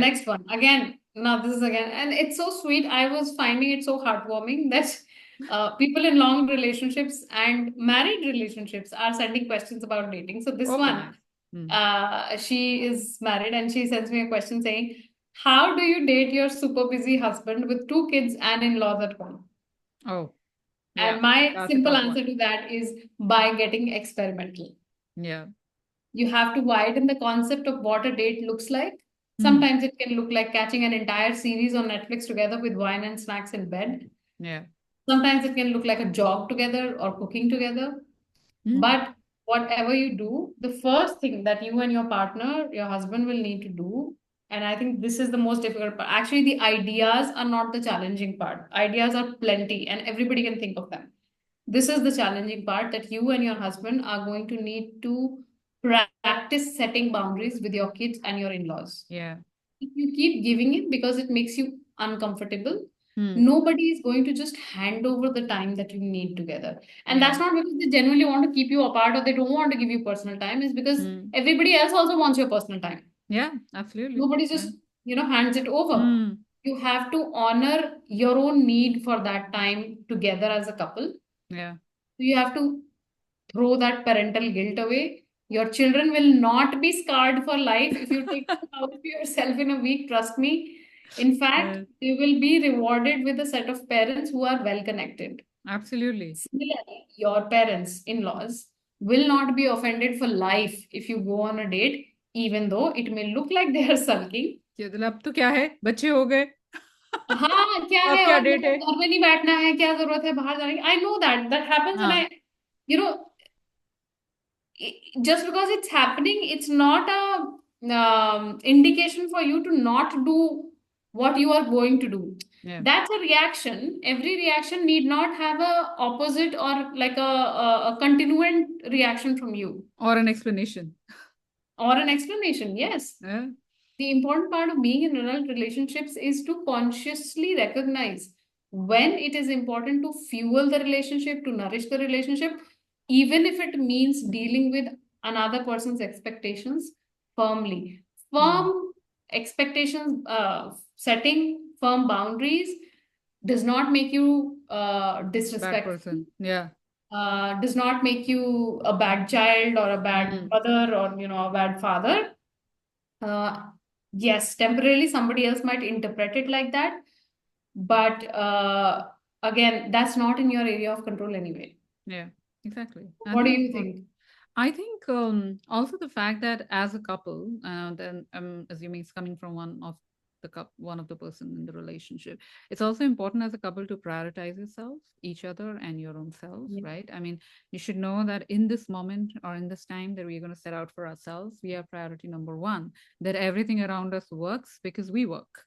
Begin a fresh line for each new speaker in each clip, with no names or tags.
next one. Again, now this is again, and it's so sweet. I was finding it so heartwarming that people in long relationships and married relationships are sending questions about dating. So this
Oh,
one,
nice. Hmm.
she is married and she sends me a question saying, how do you date your super busy husband with two kids and in-laws at home?
Oh, yeah.
And my
That's a
simple
tough one.
answer to that is by getting experimental.
Yeah.
You have to widen the concept of what a date looks like.
Hmm.
Sometimes it can look like catching an entire series on Netflix together with wine and snacks in bed.
Yeah.
Sometimes it can look like a jog together or cooking together.
Hmm.
But whatever you do, the first thing that you and your partner, your husband will need to do, and I think this is the most difficult part. Actually, the ideas are not the challenging part. Ideas are plenty and everybody can think of them. This is the challenging part that you and your husband are going to need to practice setting boundaries with your kids and your in-laws.
Yeah.
If you keep giving it because it makes you uncomfortable,
Hmm.
nobody is going to just hand over the time that you need together. And
Yeah.
that's not because they genuinely want to keep you apart or they don't want to give you personal time, it's because
Hmm.
everybody else also wants your personal time.
Yeah. Absolutely.
Nobody
Yeah.
just, hands it over.
Hmm.
You have to honor your own need for that time together as a couple.
Yeah.
You have to throw that parental guilt away. Your children will not be scarred for life if you take them out of yourself in a week, trust me. In fact,
Yeah.
they will be rewarded with a set of parents who are well connected.
Absolutely.
Similarly, your parents, in laws, will not be offended for life if you go on a date, even though it may look like they are sulking.
मतलब अब तो क्या है, बच्चे हो गए।
हाँ क्या
अब
है
क्या
और
डेट है?
मतलब घर में नहीं बैठना है क्या जरूरत है बाहर जाने की I know that happens and
हाँ।
I you know just because it's happening, it's not a indication for you to not do what you are going to do.
Yeah.
That's a reaction. Every reaction need not have a opposite or like a continuant reaction from you
Or an explanation.
or an explanation. Yes.
Yeah.
The important part of being in adult relationships is to consciously recognize when it is important to fuel the relationship, to nourish the relationship, even if it means dealing with another person's expectations firmly.
Hmm.
Firm expectations, setting firm boundaries does not make you
Bad
disrespectful,
person. Yeah.
does not make you a bad child or a bad
Hmm.
mother or a bad father. uh, yes, temporarily somebody else might interpret it like that, but again, that's not in your area of control anyway.
Yeah. Exactly. I
What do
think
you think?
I think also the fact that as a couple, then I'm assuming it's coming from one of the person in the relationship. It's also important as a couple to prioritize yourself, each other, and your own self,
Yeah.
right? I mean, you should know that in this moment or in this time that we're going to set out for ourselves, we are priority number one. That everything around us works because we work,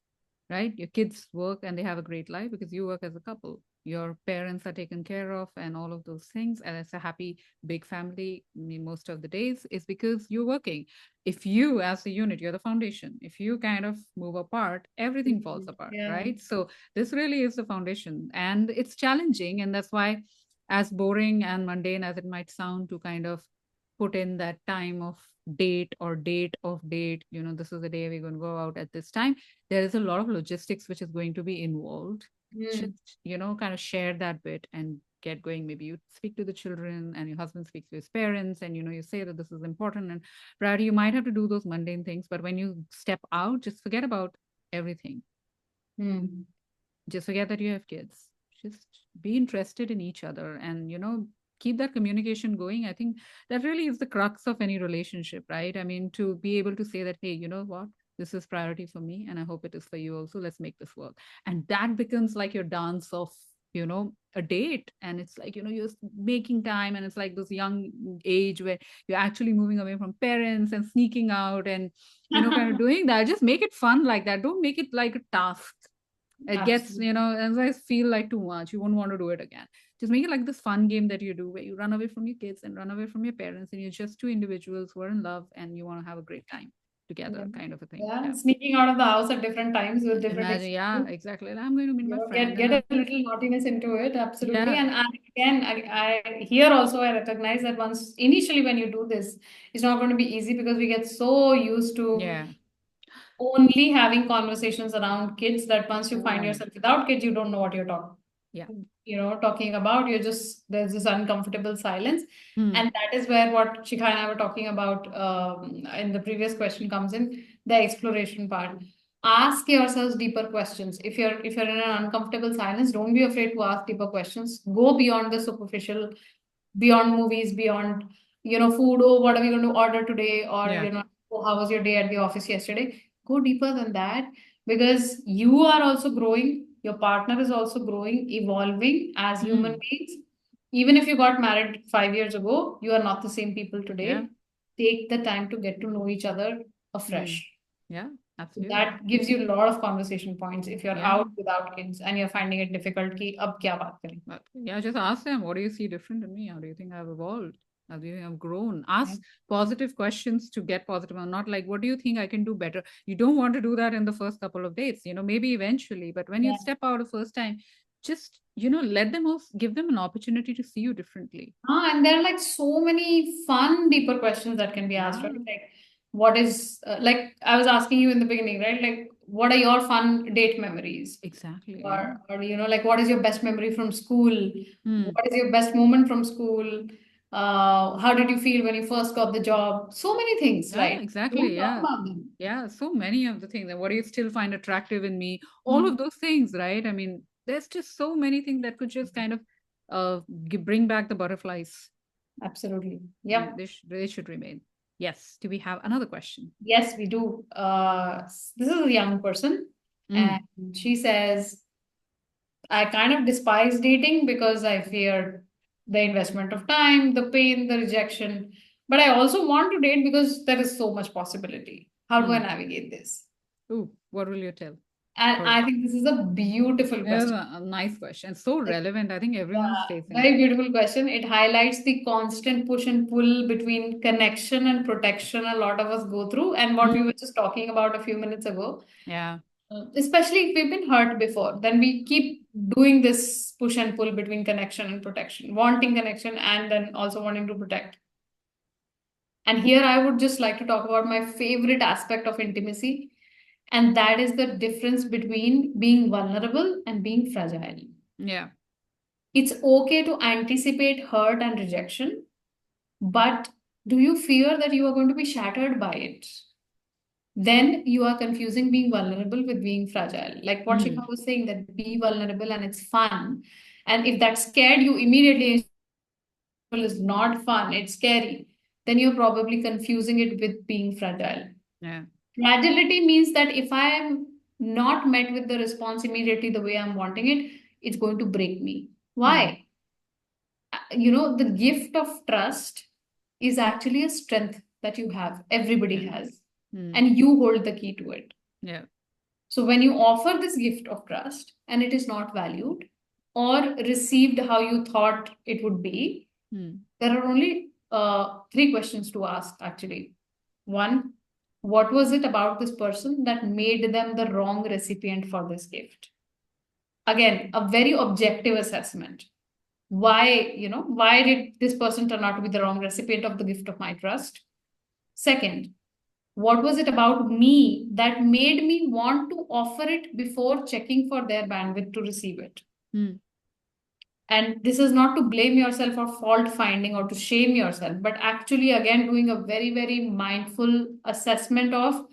right? Your kids work and they have a great life because you work as a couple. Your parents are taken care of and all of those things. And it's a happy, big family most of the days is because you're working. If you, as a unit, you're the foundation. If you kind of move apart, everything falls apart,
Yeah.
right? So this really is the foundation. And it's challenging. And that's why, as boring and mundane as it might sound, to kind of put in that time of date, this is the day we're going to go out at this time. There is a lot of logistics which is going to be involved.
Mm.
Just kind of share that bit and get going. Maybe you speak to the children and your husband speaks to his parents, and you say that this is important and priority. You might have to do those mundane things, but when you step out, just forget about everything.
Mm.
Just forget that you have kids. Just be interested in each other and keep that communication going. I think that really is the crux of any relationship, right? I mean, to be able to say that, hey, you know what, this is priority for me and I hope it is for you also. Let's make this work. And that becomes like your dance of a date. And it's like you're making time, and it's like this young age where you're actually moving away from parents and sneaking out and kind of doing that. Just make it fun like that. Don't make it like a task. It gets,
Absolutely.
as I feel like too much, you won't want to do it again. Just make it like this fun game that you do where you run away from your kids and run away from your parents, and you're just two individuals who are in love and you want to have a great time
Yeah.
together, kind of a thing.
Yeah.
Yeah.
Sneaking out of the house at different times with different
Imagine, yeah,
excuses.
exactly. I'm going to meet my
Get
friend and
get
I'm
a little naughtiness into it, absolutely.
yeah,
And again, I here also I recognize that once initially when you do this, it's not going to be easy because we get so used to
yeah.
only having conversations around kids, that once you find
Mm.
yourself without kids, you don't know what you're talking,
Yeah.
talking about. You're just, there's this uncomfortable silence.
Mm.
And that is where what Shikha and I were talking about in the previous question comes in, the exploration part. Ask yourselves deeper questions. If you're in an uncomfortable silence, don't be afraid to ask deeper questions. Go beyond the superficial, beyond movies, beyond, food. Oh, what are we going to order today? Or,
Yeah.
oh, how was your day at the office yesterday? Go deeper than that, because you are also growing. Your partner is also growing, evolving as human
Mm.
beings. Even if you got married 5 years ago, you are not the same people
Yeah.
today. Take the time to get to know each other
Mm.
afresh.
Yeah. Absolutely.
That gives you a lot of conversation points if you're
Yeah.
out without kids and you're finding it difficult ki ab kya baat kare.
But yeah, just ask them, what do you see different in me? How do you think I've evolved? How do you think I've grown? Ask positive questions to get positive, and not like, what do you think I can do better? You don't want to do that in the first couple of dates, maybe eventually, but when you
Yeah.
step out the first time, just, let them also give them an opportunity to see you differently.
And there are like so many fun, deeper questions that can be asked, right?
Yeah,
Like, what is, like I was asking you in the beginning, right? Like, what are your fun date memories?
exactly. Yeah.
Or like, what is your best memory from school?
Hmm.
What is your best moment from school? How did you feel when you first got the job? So many things,
Yeah,
right? Don't
exactly.
talk
Yeah.
about them.
Yeah. So many of the things. And what do you still find attractive in me? All
Mhm.
of those things, right? I mean, there's just so many things that could just kind of bring back the butterflies.
Absolutely.
And
Yep.
they should remain. Yes. Do we have another question?
Yes, we do. This is a young person, and
Mm.
she says, I kind of despise dating because I fear the investment of time, the pain, the rejection. But I also want to date because there is so much possibility. How do I
Mm.
navigate this?
Ooh, what will you tell
And
her?
I think this is a beautiful
It was
question.
a nice question. So
Like,
relevant. I think everyone's
yeah,
facing it.
very beautiful question. It highlights the constant push and pull between connection and protection a lot of us go through, and what we
Mm.
were just talking about a few minutes ago.
Yeah.
Especially if we've been hurt before, then we keep doing this push and pull between connection and protection, wanting connection and then also wanting to protect. And here I would just like to talk about my favorite aspect of intimacy, and that is the difference between being vulnerable and being fragile.
Yeah.
It's okay to anticipate hurt and rejection, but do you fear that you are going to be shattered by it? Then you are confusing being vulnerable with being fragile. Like what
Mm.
Shikha was saying, that be vulnerable and it's fun. And if that scared you immediately is not fun, it's scary, then you're probably confusing it with being fragile.
Yeah.
Fragility means that if I am not met with the response immediately the way I'm wanting it, it's going to break me.
Mm.
Why? The gift of trust is actually a strength that you have, everybody
Yeah.
has,
Mm.
and you hold the key to it.
Yeah.
So when you offer this gift of trust and it is not valued or received how you thought it would be,
Mm.
there are only three questions to ask actually. One, what was it about this person that made them the wrong recipient for this gift? Again, a very objective assessment. Why did this person turn out to be the wrong recipient of the gift of my trust? Second, what was it about me that made me want to offer it before checking for their bandwidth to receive it?
Mm.
And this is not to blame yourself or fault finding or to shame yourself, but actually, again, doing a very, very mindful assessment of,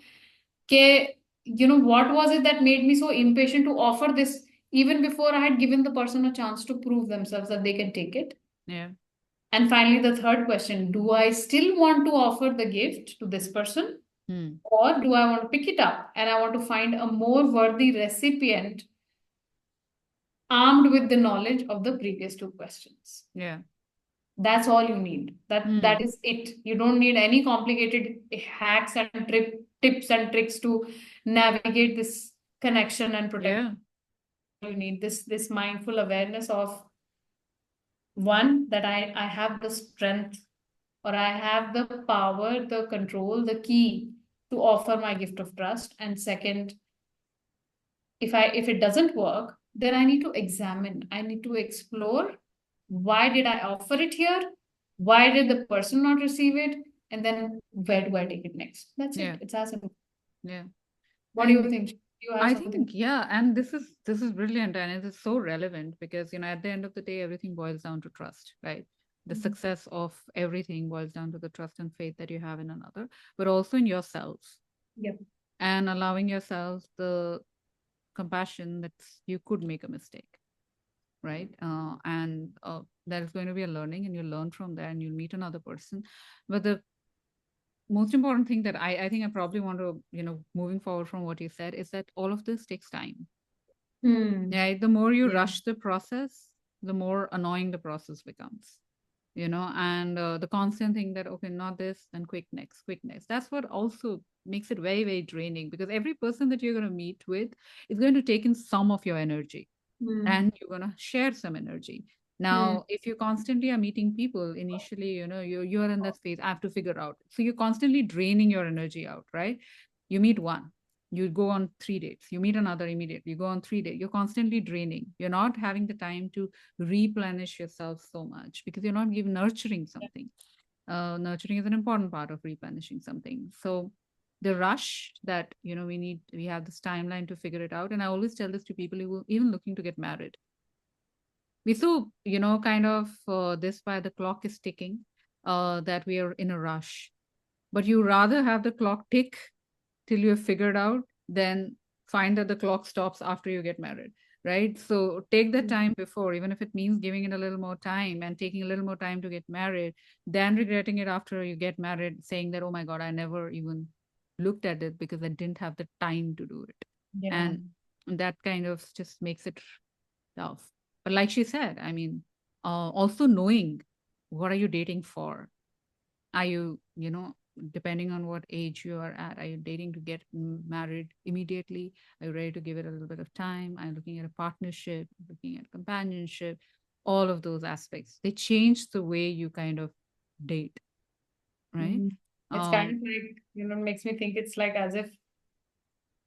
okay, what was it that made me so impatient to offer this even before I had given the person a chance to prove themselves that they can take it?
Yeah.
And finally, the third question, do I still want to offer the gift to this person?
Mm.
Or do I want to pick it up and I want to find a more worthy recipient armed with the knowledge of the previous two questions?
Yeah.
That's all you need. That
Mm.
is it. You don't need any complicated hacks and tips and tricks to navigate this connection and protection.
Yeah.
You need this mindful awareness of, one, that I have the strength or I have the power, the control, the key to offer my gift of trust. And second, if it doesn't work, then I need to examine, I need to explore, why did I offer it here, why did the person not receive it, and then where do I take it next? That's it.
Yeah.
It's as simple.
Yeah.
What do you
And
think? Do you have
I
something?
think, yeah, and this is brilliant, and it is so relevant because at the end of the day, everything boils down to trust, right? The
Mhm.
success of everything boils down to the trust and faith that you have in another, but also in yourselves,
Yep.
and allowing yourselves the compassion that you could make a mistake, right? And There is going to be a learning, and you learn from there, and you'll meet another person. But the most important thing that I think I probably want to, moving forward from what you said, is that all of this takes time.
Hmm.
Yeah, the more you
Yeah.
rush the process, the more annoying the process becomes. And the constant thing that, okay, not this, then quick next. That's what also makes it very, very draining, because every person that you're going to meet with is going to take in some of your energy,
Hmm.
and you're going to share some energy.
Hmm.
Now, if you constantly are meeting people initially, you're in that phase, I have to figure out. So you're constantly draining your energy out, right? You meet one, you go on 3 dates, you meet another immediately, you go on 3 days, you're constantly draining. You're not having the time to replenish yourself so much because you're not even nurturing something. Nurturing is an important part of replenishing something. So the rush that we have this timeline to figure it out. And I always tell this to people who are even looking to get married. We so kind of this by the clock is ticking, that we are in a rush, but you rather have the clock tick till you have figured out than find that the clock stops after you get married, right? So take the time before, even if it means giving it a little more time and taking a little more time to get married, than regretting it after you get married, saying that, oh my God, I never even looked at it because I didn't have the time to do it.
Yeah.
And that kind of just makes it tough. But like she said, I mean, also knowing what are you dating for? Are you, depending on what age you are at, are you dating to get married immediately? Are you ready to give it a little bit of time? Are you looking at a partnership, looking at companionship? All of those aspects, they change the way you kind of date, right?
Mhm. It's kind
Um,
of like, makes me think it's like as if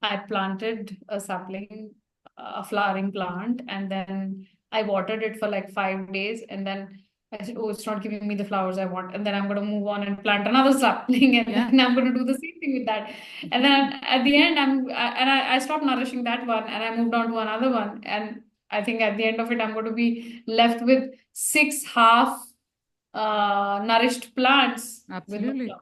I planted a sapling, a flowering plant, and then I watered it for like 5 days, and then I said, "Oh, it's not giving me the flowers I want." And then I'm going to move on and plant another sapling, and
yeah,
then I'm going to do the same thing with that. And then at the end, I stopped nourishing that one, and I moved on to another one. And I think at the end of it, I'm going to be left with six half nourished plants with no
absolutely.
flowers.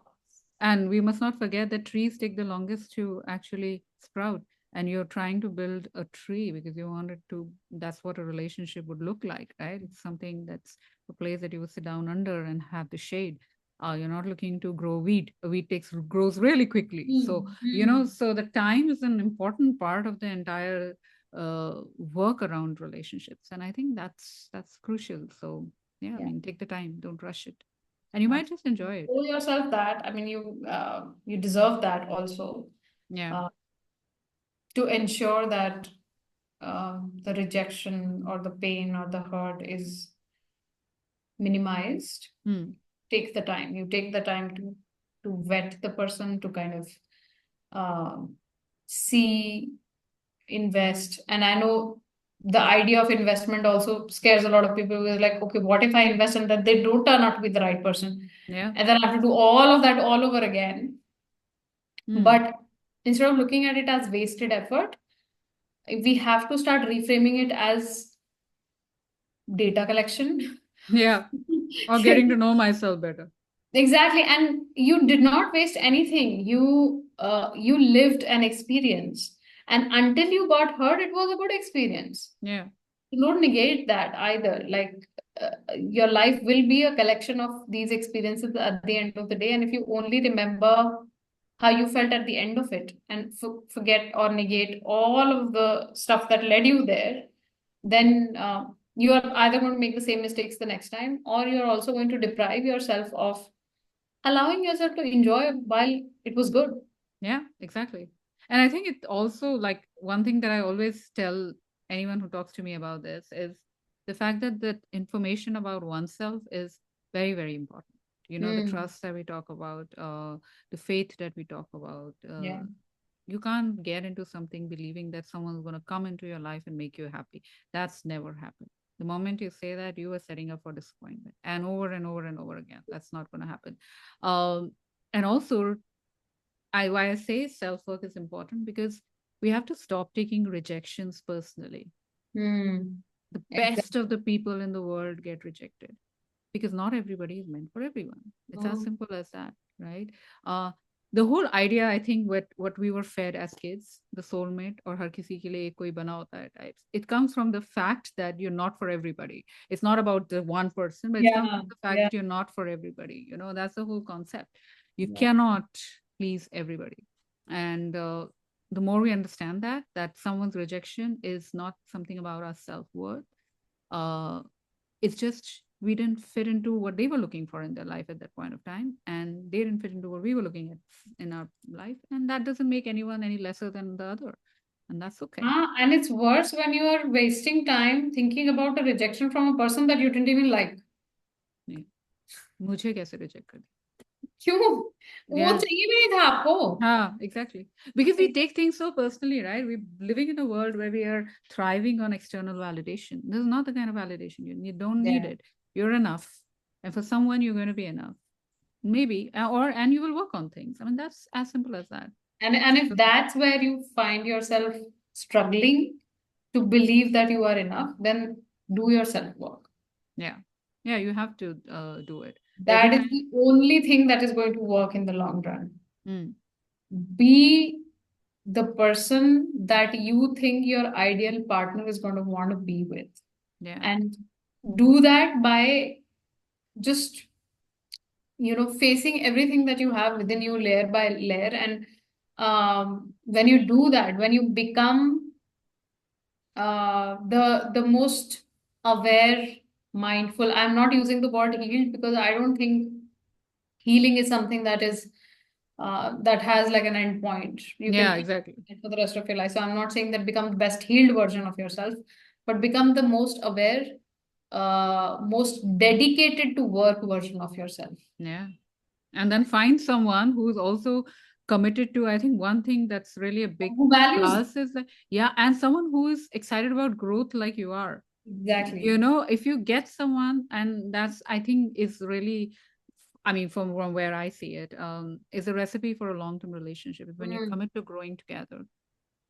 And we must not forget that trees take the longest to actually sprout. And you're trying to build a tree because you want it to, that's what a relationship would look like, right? It's something that's a place that you would sit down under and have the shade. You're not looking to grow wheat. A wheat grows really quickly. So,
Hmm. Hmm.
so the time is an important part of the entire work around relationships. And I think that's crucial. So, yeah, I
Yeah.
mean, take the time, don't rush it. And you might just enjoy it.
Owe yourself that. I mean, you deserve that also,
Yeah.
uh, to ensure that the rejection or the pain or the hurt is minimized.
Hmm.
Take the time. You take the time to vet the person, to kind of um, see, invest. And I know the idea of investment also scares a lot of people. Who like, okay, what if I invest and that they don't turn out to be the right person,
Yeah.
and then I have to do all of that all over again?
Hmm.
But instead of looking at it as wasted effort, we have to start reframing it as data collection.
Yeah. Or getting to know myself better.
Exactly. And you did not waste anything. You lived an experience. And until you got hurt, it was a good experience.
Yeah.
Don't negate that either. Like, your life will be a collection of these experiences at the end of the day. And if you only remember how you felt at the end of it and forget or negate all of the stuff that led you there, then you are either going to make the same mistakes the next time, or you're also going to deprive yourself of allowing yourself to enjoy while it was good.
Yeah, exactly. And I think it also, like, one thing that I always tell anyone who talks to me about this is the fact that the information about oneself is very, very important. The
Hmm.
trust that we talk about, the faith that we talk about.
Yeah.
You can't get into something believing that someone's going to come into your life and make you happy. That's never happened. The moment you say that, you are setting up for disappointment, and over and over and over again. That's not going to happen. Um, and also, why I say self work is important, because we have to stop taking rejections personally.
Hmm.
The best of
Exactly.
the people in the world get rejected because not everybody is meant for everyone. It's as
Oh.
simple as that, right? Uh, the whole idea, I think, what we were fed as kids, the soulmate or har kisi ke liye koi bana hota hai types, it comes from the fact that you're not for everybody. It's not about the one person, but it comes
Yeah.
from the fact
Yeah.
that you're not for everybody. You know, that's the whole concept. You
Yeah.
cannot please everybody. And the more we understand that someone's rejection is not something about our self-worth, uh, it's just we didn't fit into what they were looking for in their life at that point of time, and they didn't fit into what we were looking at in our life, and that doesn't make anyone any lesser than the other, and that's okay.
And it's worse when you are wasting time thinking about a rejection from a person that you didn't even like.
नहीं, मुझे कैसे reject कर
क्यों? वो
दिया?
चाहिए भी नहीं था आपको.
Ah, exactly. Because we take things so personally, right? We're living in a world where we are thriving on external validation. This is not the kind of validation you need. You don't need
Yeah.
it. You're enough. And for someone, you're going to be enough. Maybe. Or, and you will work on things. I mean, that's as simple as that.
And if
So,
that's where you find yourself struggling to believe that you are enough, then do your self work.
yeah. Yeah, you have to do it. Every
That is
time.
the only thing that is going to work in the long run.
Mm,
Be the person that you think your ideal partner is going to want to be with.
yeah.
And do that by just, facing everything that you have within you layer by layer. And when you do that, when you become the most aware, mindful. I'm not using the word healed because I don't think healing is something that has like an end point. You can
Yeah,
keep
exactly.
it for the rest of your life. So I'm not saying that become the best healed version of yourself, but become the most aware, most dedicated to work version of yourself.
Yeah. And then find someone who's also committed to, I think one thing that's really a big
Who values
plus is that, yeah, and someone who is excited about growth like you are.
exactly.
You know, if you get someone, and that's, I think, is really, I mean, from where I see it, is a recipe for a long-term relationship. Is when you
Mm.
commit to growing together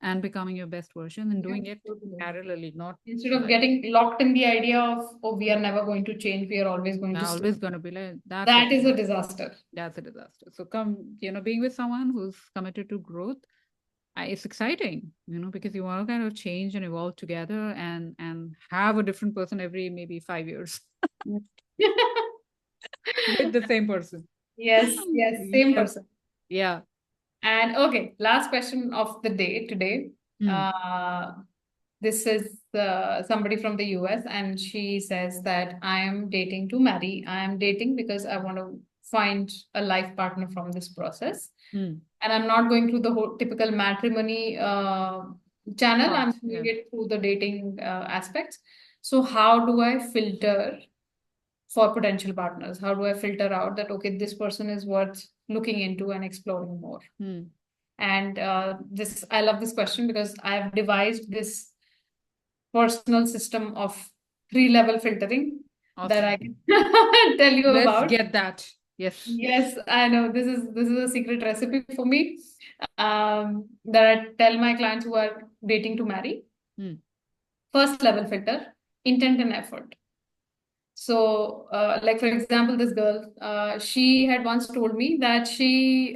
and becoming your best version and
Yeah,
doing it
totally.
parallelly, not
Instead of
like,
getting locked in the idea of, oh, we are never going to change, we are always going to
I'm
stay.
always gonna be like, that's a
That is a disaster.
that's a disaster. So come, being with someone who's committed to growth, it's exciting, because you want to kind of change and evolve together and have a different person every maybe 5 years with the same person.
Yes, yes, same
Yes.
person.
Yeah.
And okay, last question of the day today.
Hmm.
Uh, this is somebody from the US, and she says that I am dating to marry. I am dating because I want to find a life partner from this process.
Hmm.
And I'm not going through the whole typical matrimony channel. I'm
Path.
doing
Yeah.
it through the dating aspects. So, how do I filter for potential partners? How do I filter out that, okay, this person is worth looking into and exploring more?
Hmm.
And I love this question because I have devised this personal system of three-level filtering that
Awesome.
I can tell you
Let's
about.
get that. Yes.
Yes, I know this is a secret recipe for me that I tell my clients who are dating to marry.
Hmm.
First level filter, intent and effort. So, like for example, this girl, she had once told me that she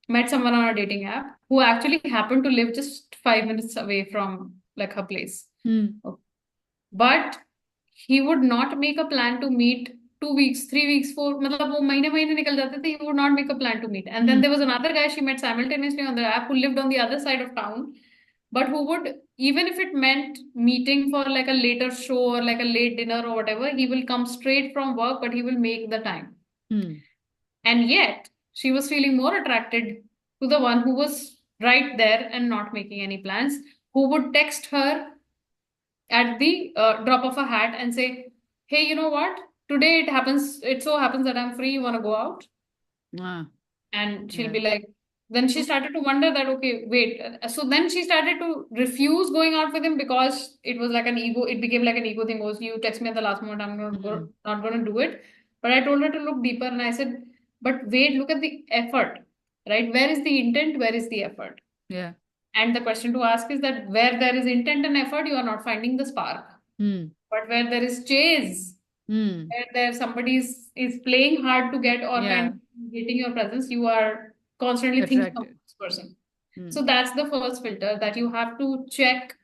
met someone on a dating app who actually happened to live just 5 minutes away from like her place.
Hmm.
Okay. But he would not make a plan to meet 2 weeks, 3 weeks, four. मतलब वो महीने महीने निकल जाते थे. He would not make a plan to meet. And then
Hmm.
there was another guy she met simultaneously on the app who lived on the other side of town, but who would, even if it meant meeting for like a later show or like a late dinner or whatever, he will come straight from work, but he will make the time.
Hmm.
And yet, she was feeling more attracted to the one who was right there and not making any plans, who would text her at the drop of a hat and say, hey, you know what? Today it so happens that I'm free, you want to go out?
Ah.
And she'll
Yeah.
be like, then she
So,
started to wonder that, okay, wait. So then she started to refuse going out with him because it was like an ego, it became like an ego thing. Was you text me at the last moment,
hmm.
not going to do it. But I told her to look deeper and I said, but wait, look at the effort, right? Where is the intent? Where is the effort?
Yeah.
And the question to ask is that where there is intent and effort, you are not finding the spark.
Hmm.
But where there is chase,
Hmm.
where there somebody is playing hard to get or kind
Yeah.
of getting your presence, you are constantly thinking of
Attracted.
this person.
Hmm.
So that's the first filter, that you have to check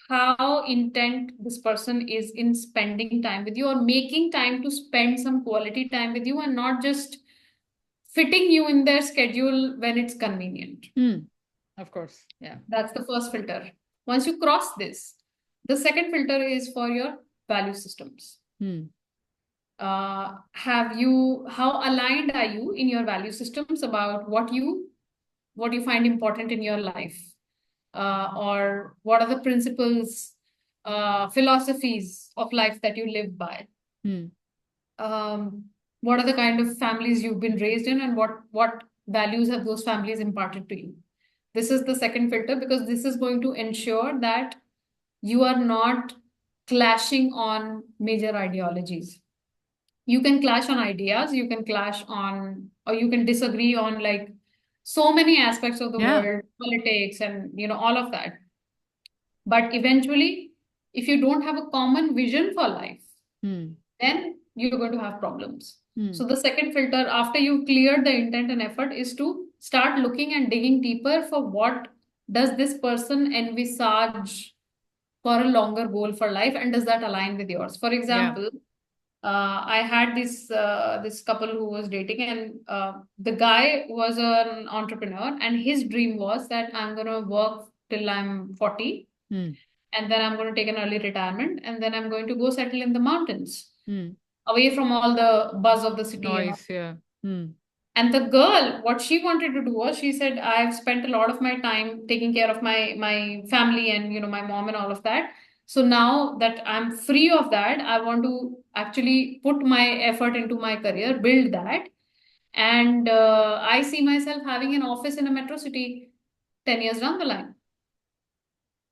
how intent this person is in spending time with you, or making time to spend some quality time with you, and not just fitting you in their schedule when it's convenient.
Hmm. Of course. Yeah.
That's the first filter. Once you cross this, the second filter is for your value systems.
Hmm.
How aligned are you in your value systems about what you find important in your life, or what are the principles, philosophies of life that you live by?
Hmm.
um, what are the kind of families you've been raised in, and what values have those families imparted to you? This is the second filter, because this is going to ensure that you are not clashing on major ideologies. You can clash on ideas, you can clash on, or you can disagree on, like, so many aspects of the
Yeah.
world, politics, and all of that. But eventually, if you don't have a common vision for life,
Hmm.
then you're going to have problems.
Hmm.
So the second filter, after you've cleared the intent and effort, is to start looking and digging deeper for what does this person envisage for a longer goal for life, and does that align with yours? For
Yeah.
example, I had this couple who was dating, and the guy was an entrepreneur, and his dream was that I'm gonna work till I'm 40,
Hmm.
and then I'm going to take an early retirement, and then I'm going to go settle in the mountains,
Hmm.
away from all the buzz of the city and all.
Noise. Yeah. Hmm.
And the girl, what she wanted to do was, she said, I've spent a lot of my time taking care of my family and my mom and all of that. So now that I'm free of that, I want to actually put my effort into my career, build that. And I see myself having an office in a metro city 10 years down the line.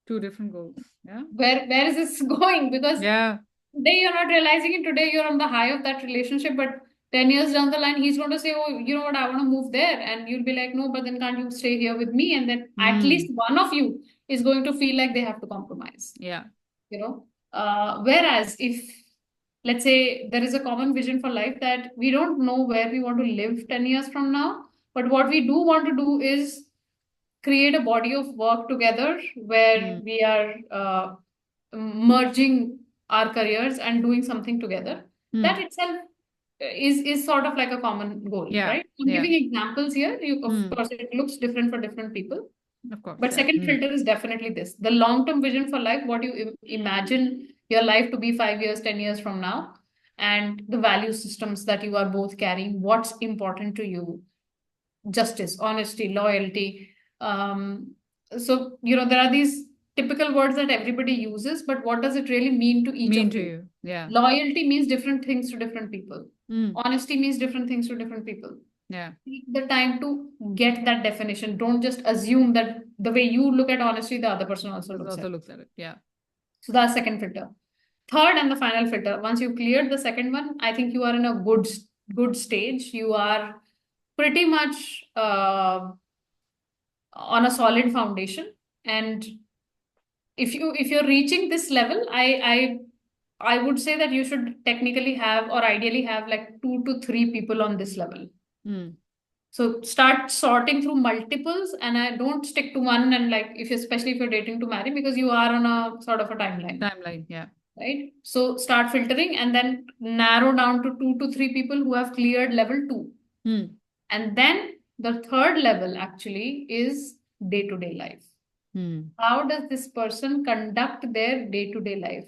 Two different goals. Yeah.
Where is this going? Because
Yeah.
today you're not realizing it, today you're on the high of that relationship, but 10 years down the line he's going to say, oh, you know what, I want to move there, and you'll be like, no, but then can't you stay here with me? And then at least
Hmm.
one of you is going to feel like they have to compromise.
Yeah.
Whereas if, let's say, there is a common vision for life, that we don't know where we want to live 10 years from now, but what we do want to do is create a body of work together where
Hmm.
we are merging our careers and doing something together. That
Hmm.
itself is sort of like a common goal,
Yeah.
right? I'm
Yeah.
giving examples here. Of
Hmm.
course, it looks different for different people.
Of course.
But
Yeah.
second
Hmm.
filter is definitely this: the long-term vision for life, what you imagine your life to be 5 years, 10 years from now, and the value systems that you are both carrying. What's important to you? Justice, honesty, loyalty. So there are these typical words that everybody uses, but what does it really mean to each
Mean
of
to
you?
you. Yeah.
Loyalty means different things to different people.
Hmm.
Honesty means different things to different people.
Yeah.
Take the time to get that definition. Don't just assume that the way you look at honesty, the other person also
This
looks at
also
it.
looks at it. Yeah.
So that's second filter. Third and the final filter. Once you've cleared the second one, I think you are in a good stage. You are pretty much on a solid foundation. And if you're reaching this level, I would say that you should technically have, or ideally have, like 2 to 3 people on this level.
Hmm.
So start sorting through multiples, and I don't stick to one. And, like, especially if you're dating to marry, because you are on a sort of a timeline,
Timeline. Yeah.
right? So start filtering, and then narrow down to 2 to 3 people who have cleared level 2.
Hmm.
And then the third level actually is day-to-day life.
Hmm.
How does this person conduct their day-to-day life?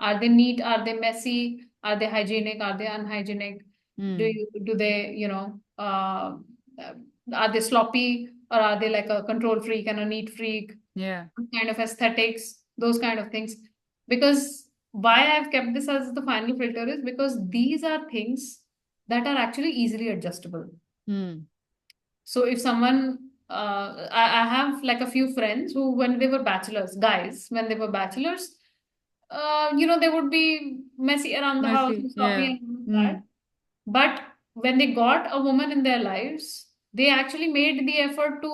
Are they neat? Are they messy? Are they hygienic? Are they unhygienic?
Hmm.
Do they, are they sloppy, or are they like a control freak and a neat freak?
Yeah.
What kind of aesthetics, those kind of things. Because why I've kept this as the final filter is because these are things that are actually easily adjustable.
Hmm.
So if someone, I have like a few friends who, when they were bachelors, guys, when they were bachelors, they would be messy around the house
Messy.
and sloppy
Yeah.
and all of
Hmm.
that. But when they got a woman in their lives, They actually made the effort to,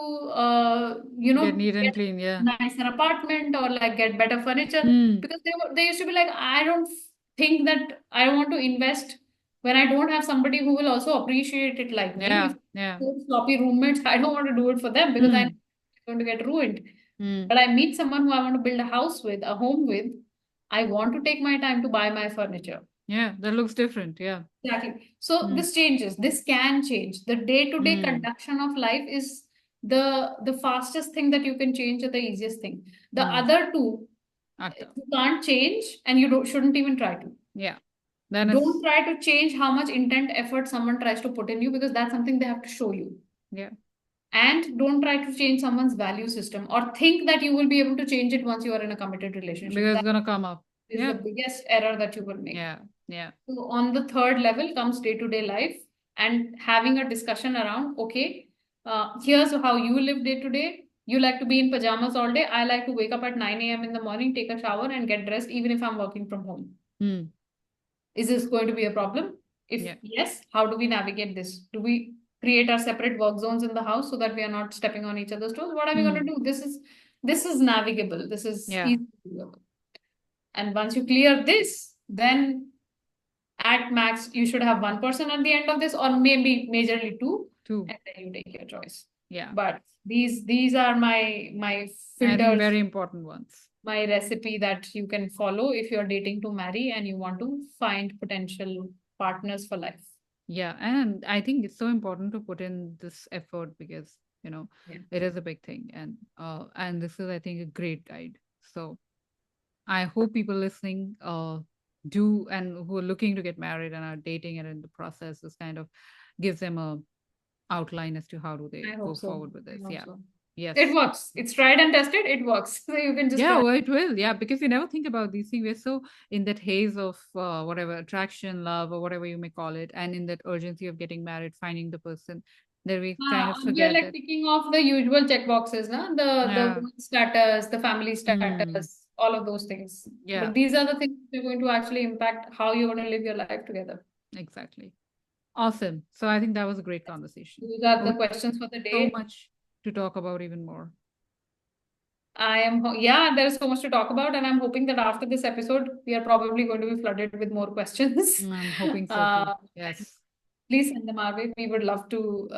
Get neat and
get
clean. Yeah.
nicer apartment or like get better furniture,
Hmm.
because they used to be like, I don't think that I want to invest when I don't have somebody who will also appreciate it like me. If
Yeah. Yeah.
sloppy roommates, I don't want to do it for them because I know
Hmm.
it's going to get ruined.
Hmm.
But I meet someone who I want to build a house with, a home with. I want to take my time to buy my furniture.
Yeah. That looks different. Yeah.
Exactly. So
Hmm.
this changes. This can change. The day-to-day
Hmm.
conduction of life is the fastest thing that you can change, or the easiest thing. The
Hmm.
other two,
Actor.
you can't change, and you shouldn't even try to.
Yeah. Then
Don't
it's
try to change how much intent, effort someone tries to put in you, because that's something they have to show you.
yeah.
And don't try to change someone's value system or think that you will be able to change it once you are in a committed relationship.
Because it's
That
gonna come up.
is the
Yeah.
biggest error that you will make.
Yeah. Yeah.
So on the third level comes day-to-day life and having a discussion around, okay, here's how you live day to day. You like to be in pajamas all day. I like to wake up at 9 a.m. in the morning, take a shower, and get dressed, even if I'm working from home.
Hmm.
Is this going to be a problem? If
Yeah.
yes, how do we navigate this? Do we create our separate work zones in the house so that we are not stepping on each other's toes? What are we going to
Hmm.
do? This is navigable. This is
Yeah.
easy. And once you clear this, then at max you should have one person at the end of this, or maybe majorly two,
Two.
and then you take your choice.
Yeah.
But these are my
I think
filters,
very important ones.
my recipe that you can follow if you're dating to marry and you want to find potential partners for life.
Yeah. And I think it's so important to put in this effort because,
Yeah.
it is a big thing. And this is, I think, a great guide. So I hope people listening do and who are looking to get married and are dating and in the process, this kind of gives them a outline as to how do they
I
go
hope so.
forward with this.
I hope
Yeah.
so. It
Yes.
works. It's tried and tested. It works. So you can just
Yeah,
try.
well, it will. Yeah, because we never think about these things. We're so in that haze of whatever attraction, love, or whatever you may call it, and in that urgency of getting married, finding the person, that we kind of
We are
forget
like
that.
ticking off the usual check boxes, na? The
Yeah.
work status, the family
Hmm.
status, all of those things.
Yeah.
But these are the things that are going to actually impact how you're going to live your life together.
Exactly. Awesome. So I think that was a great conversation.
Those are
But
the
we
questions for the
have so
day.
much to talk about even more.
Yeah, there is so much to talk about, and I'm hoping that after this episode, we are probably going to be flooded with more questions.
I'm hoping so too.
Uh, and
Yes.
please send them our way. We would love to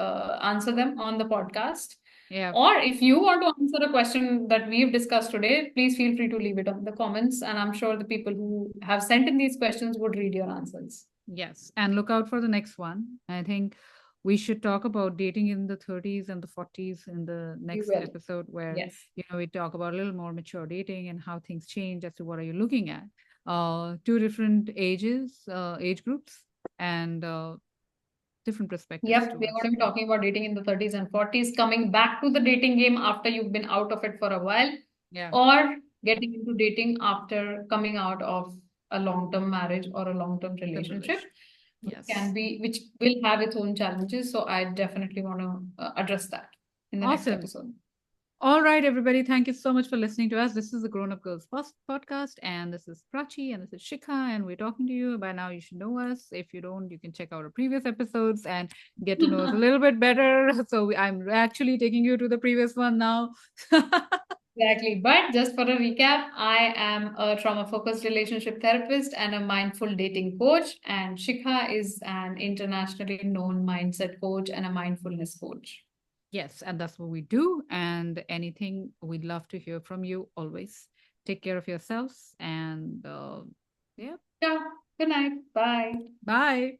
answer them on the podcast.
Yeah.
Or if you want to answer a question that we've discussed today, please feel free to leave it on the comments. And I'm sure the people who have sent in these questions would read your answers.
Yes. And look out for the next one. I think we should talk about dating in the 30s and the 40s in the
We
next
will.
episode where,
Yes.
we talk about a little more mature dating and how things change as to what are you looking at. Two different age groups, and different perspectives
Yep, we're
towards
going to be
it.
talking about dating in the 30s and 40s, coming back to the dating game after you've been out of it for a while,
Yeah.
or getting into dating after coming out of a long-term marriage or a long-term
The
relationship,
relation.
which
Yes.
which will have its own challenges. So I definitely want to address that in the next
Awesome.
episode.
All right, everybody. Thank you so much for listening to us. This is the Grown Up Girls podcast, and this is Prachi, and this is Shikha, and we're talking to you. By now, you should know us. If you don't, you can check out our previous episodes and get to know us a little bit better. So I'm actually taking you to the previous one now.
Exactly. But just for a recap, I am a trauma focused relationship therapist and a mindful dating coach. And Shikha is an internationally known mindset coach and a mindfulness coach.
Yes, and that's what we do. And anything, we'd love to hear from you always. Take care of yourselves, and yeah,
Yeah. Good night. Bye.
bye.